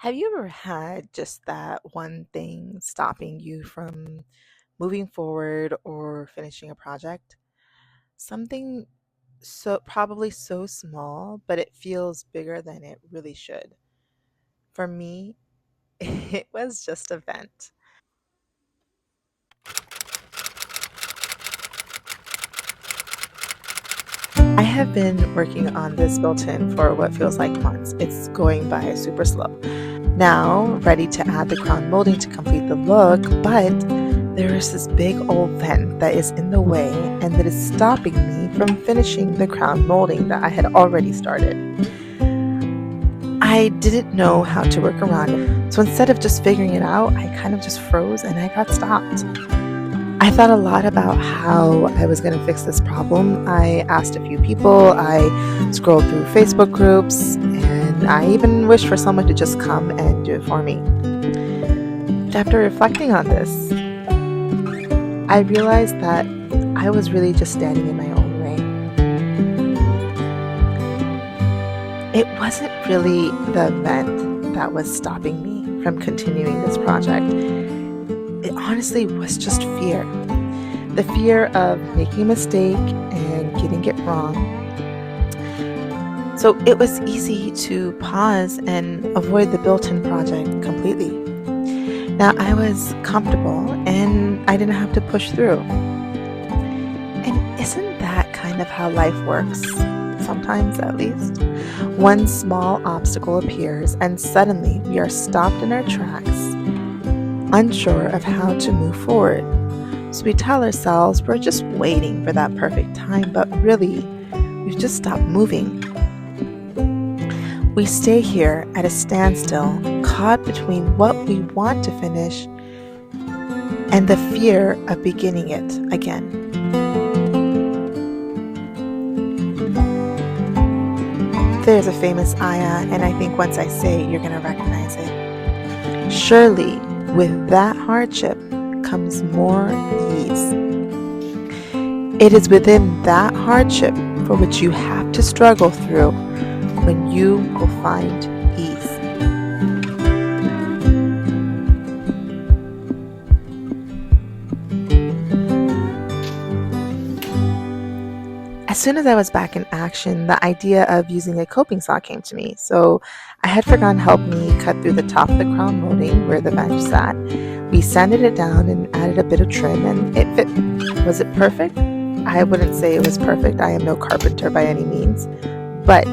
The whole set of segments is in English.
Have you ever had just that one thing stopping you from moving forward or finishing a project? Something probably so small, but it feels bigger than it really should. For me, it was just a vent. I have been working on this built in for what feels like months. It's going by super slow. Now, ready to add the crown molding to complete the look, but there is this big old vent that is in the way and that is stopping me from finishing the crown molding that I had already started. I didn't know how to work around it, so instead of just figuring it out, I kind of just froze and I got stopped. I thought a lot about how I was going to fix this problem. I asked a few people, I scrolled through Facebook groups, and I even wished for someone to just come and do it for me. But after reflecting on this, I realized that I was really just standing in my own way. It wasn't really the event that was stopping me from continuing this project. It honestly was just fear. The fear of making a mistake and getting it wrong. So it was easy to pause and avoid the built-in project completely. Now I was comfortable and I didn't have to push through. And isn't that kind of how life works? Sometimes, at least. One small obstacle appears and suddenly we are stopped in our tracks, unsure of how to move forward. So we tell ourselves we're just waiting for that perfect time, but really, we've just stopped moving. We stay here at a standstill, caught between what we want to finish and the fear of beginning it again. There's a famous ayah, and I think once I say it, you're going to recognize it. Surely, with that hardship comes more ease. It is within that hardship for which you have to struggle through when you will find ease. As soon as I was back in action, the idea of using a coping saw came to me. So I had Fergan help me cut through the top of the crown molding where the bench sat. We sanded it down and added a bit of trim, and it fit. Was it perfect? I wouldn't say it was perfect. I am no carpenter by any means, but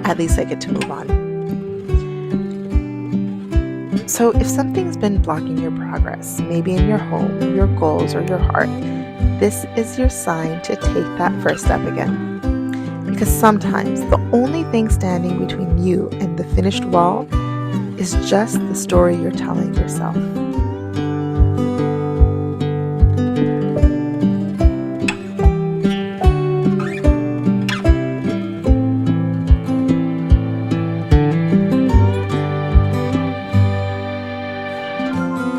at least I get to move on. So if something's been blocking your progress, maybe in your home, your goals, or your heart, this is your sign to take that first step again. Because sometimes the only thing standing between you and the finished wall is just the story you're telling yourself.